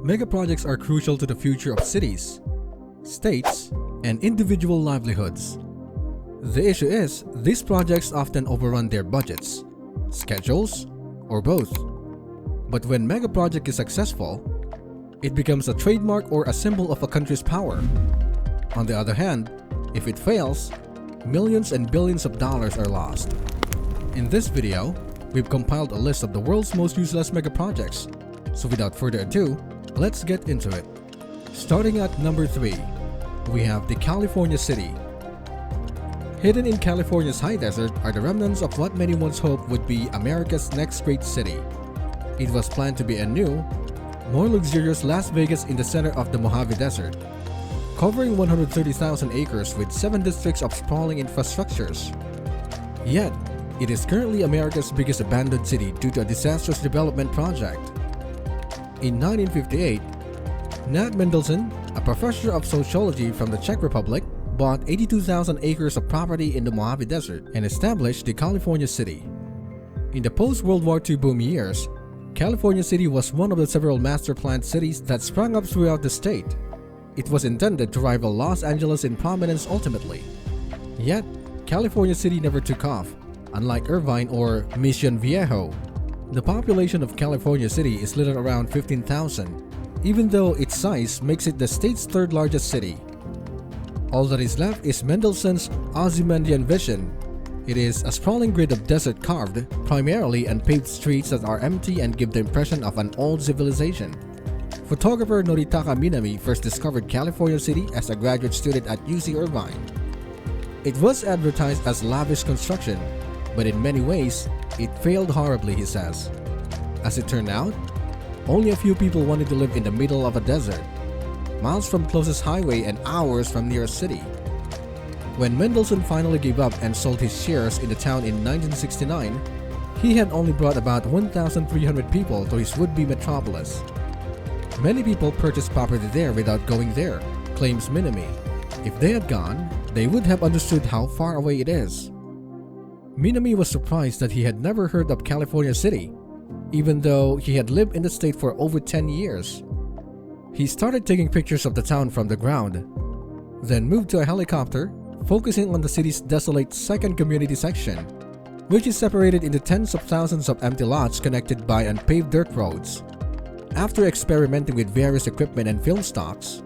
Megaprojects are crucial to the future of cities, states, and individual livelihoods. The issue is, these projects often overrun their budgets, schedules, or both. But when megaproject is successful, it becomes a trademark or a symbol of a country's power. On the other hand, if it fails, millions and billions of dollars are lost. In this video, we've compiled a list of the world's most useless megaprojects. So without further ado, let's get into it. Starting at number 3, we have the California City. Hidden in California's high desert are the remnants of what many once hoped would be America's next great city. It was planned to be a new, more luxurious Las Vegas in the center of the Mojave Desert, covering 130,000 acres with 7 districts of sprawling infrastructures. Yet, it is currently America's biggest abandoned city due to a disastrous development project. In 1958, Nat Mendelsohn, a professor of sociology from the Czech Republic, bought 82,000 acres of property in the Mojave Desert and established the California City. In the post-World War II boom years, California City was one of the several master-planned cities that sprang up throughout the state. It was intended to rival Los Angeles in prominence ultimately. Yet, California City never took off, unlike Irvine or Mission Viejo. The population of California City is little around 15,000, even though its size makes it the state's third largest city. All that is left is Mendelssohn's Ozymandian vision. It is a sprawling grid of desert carved, primarily unpaved streets that are empty and give the impression of an old civilization. Photographer Noritaka Minami first discovered California City as a graduate student at UC Irvine. It was advertised as lavish construction, but in many ways, it failed horribly, he says. As it turned out, only a few people wanted to live in the middle of a desert, miles from closest highway and hours from nearest city. When Mendelssohn finally gave up and sold his shares in the town in 1969, he had only brought about 1,300 people to his would-be metropolis. Many people purchased property there without going there, claims Minami. If they had gone, they would have understood how far away it is. Minami was surprised that he had never heard of California City, even though he had lived in the state for over 10 years. He started taking pictures of the town from the ground, then moved to a helicopter, focusing on the city's desolate second community section, which is separated into tens of thousands of empty lots connected by unpaved dirt roads. After experimenting with various equipment and film stocks,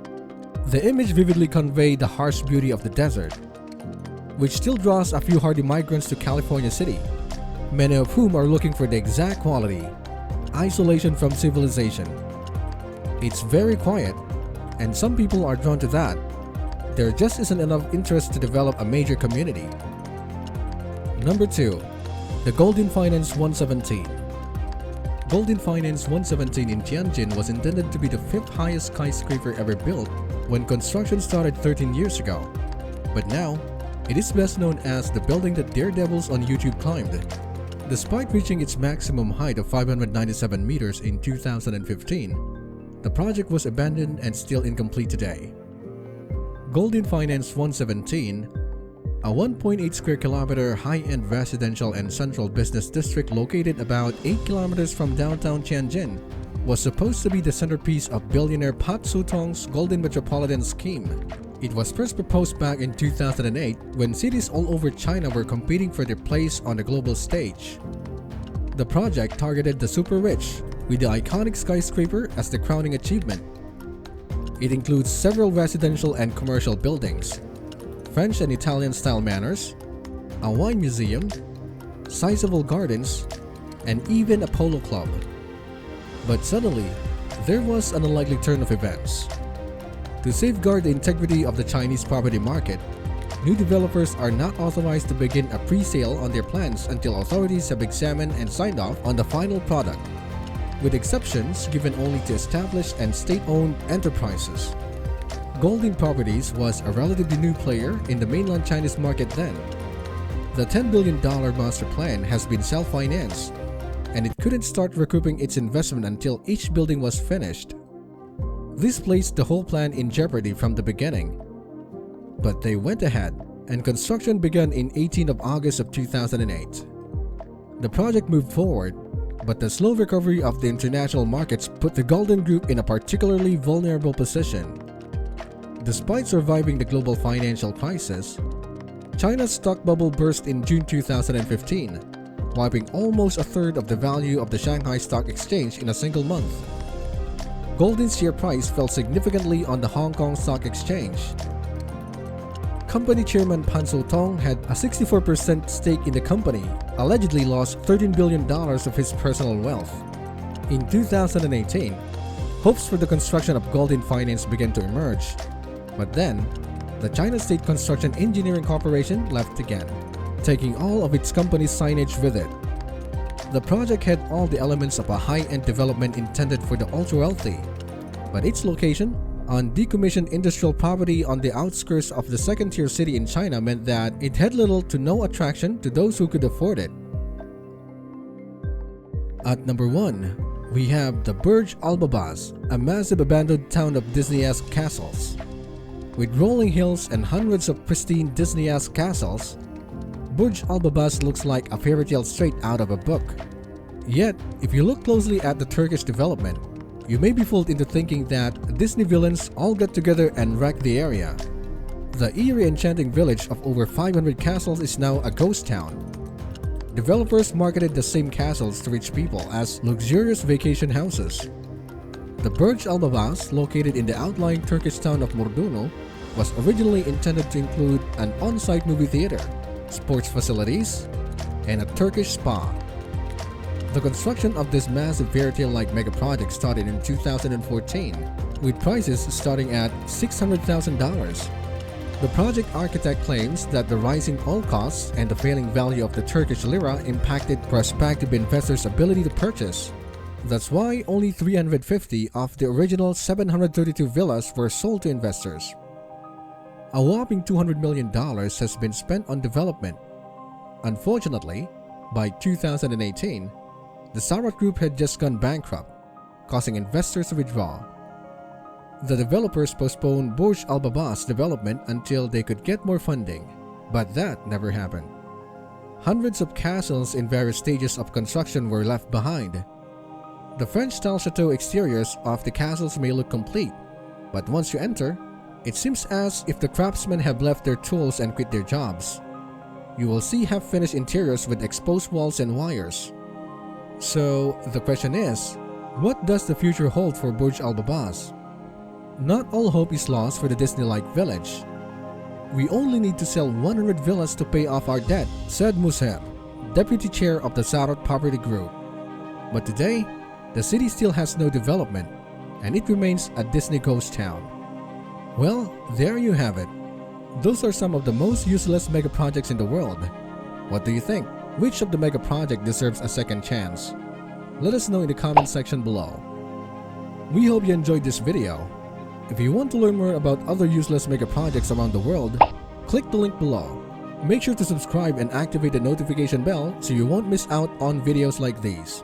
the image vividly conveyed the harsh beauty of the desert, which still draws a few hardy migrants to California City, many of whom are looking for the exact quality: isolation from civilization. It's very quiet, and some people are drawn to that. There just isn't enough interest to develop a major community. Number 2. The Golden Finance 117. Golden Finance 117 in Tianjin was intended to be the 5th highest skyscraper ever built when construction started 13 years ago. But now, it is best known as the building that daredevils on YouTube climbed. Despite reaching its maximum height of 597 meters in 2015, the project was abandoned and still incomplete today. Golden Finance 117, a 1.8 square kilometer high-end residential and central business district located about 8 kilometers from downtown Tianjin, was supposed to be the centerpiece of billionaire Pat Sutong's Golden Metropolitan Scheme. It was first proposed back in 2008 when cities all over China were competing for their place on the global stage. The project targeted the super rich, with the iconic skyscraper as the crowning achievement. It includes several residential and commercial buildings, French and Italian style manors, a wine museum, sizable gardens, and even a polo club. But suddenly, there was an unlikely turn of events. To safeguard the integrity of the Chinese property market, new developers are not authorized to begin a pre-sale on their plans until authorities have examined and signed off on the final product, with exceptions given only to established and state-owned enterprises. Golden Properties was a relatively new player in the mainland Chinese market then. The $10 billion master plan has been self-financed, and it couldn't start recouping its investment until each building was finished. This placed the whole plan in jeopardy from the beginning. But they went ahead, and construction began in 18th of August of 2008. The project moved forward, But the slow recovery of the international markets put the Golden Group in a particularly vulnerable position. Despite surviving the global financial crisis, China's stock bubble burst in June 2015, wiping almost a third of the value of the Shanghai Stock Exchange in a single month. Golden's share price fell significantly on the Hong Kong Stock Exchange. Company chairman Pan So-tong had a 64% stake in the company, allegedly lost $13 billion of his personal wealth. In 2018, hopes for the construction of Golden Finance began to emerge. But then, the China State Construction Engineering Corporation left again, taking all of its company's signage with it. The project had all the elements of a high-end development intended for the ultra-wealthy, but its location on decommissioned industrial property on the outskirts of the second-tier city in China meant that it had little to no attraction to those who could afford it. At number 1, we have the Burj Al Babas, a massive abandoned town of Disney-esque castles. With rolling hills and hundreds of pristine Disney-esque castles, Burj Al Babas looks like a fairy tale straight out of a book. Yet, if you look closely at the Turkish development, you may be fooled into thinking that Disney villains all got together and wrecked the area. The eerie enchanting village of over 500 castles is now a ghost town. Developers marketed the same castles to rich people as luxurious vacation houses. The Burj Al Babas, located in the outlying Turkish town of Mordunu, was originally intended to include an on-site movie theater, sports facilities, and a Turkish spa. The construction of this massive fairy tale-like megaproject started in 2014, with prices starting at $600,000. The project architect claims that the rising oil costs and the failing value of the Turkish lira impacted prospective investors' ability to purchase. That's why only 350 of the original 732 villas were sold to investors. A whopping $200 million has been spent on development. Unfortunately, by 2018, the Sarat Group had just gone bankrupt, causing investors to withdraw. The developers postponed Burj Al Babas development until they could get more funding, but that never happened. Hundreds of castles in various stages of construction were left behind. The French-style chateau exteriors of the castles may look complete, but once you enter, it seems as if the craftsmen have left their tools and quit their jobs. You will see half-finished interiors with exposed walls and wires. So, the question is, what does the future hold for Burj Al Babas? Not all hope is lost for the Disney-like village. We only need to sell 100 villas to pay off our debt, said Musher, deputy chair of the Sarat Property Group. But today, the city still has no development, and it remains a Disney ghost town. Well, there you have it. Those are some of the most useless megaprojects in the world. What do you think? Which of the megaproject deserves a second chance? Let us know in the comment section below. We hope you enjoyed this video. If you want to learn more about other useless megaprojects around the world, click the link below. Make sure to subscribe and activate the notification bell so you won't miss out on videos like these.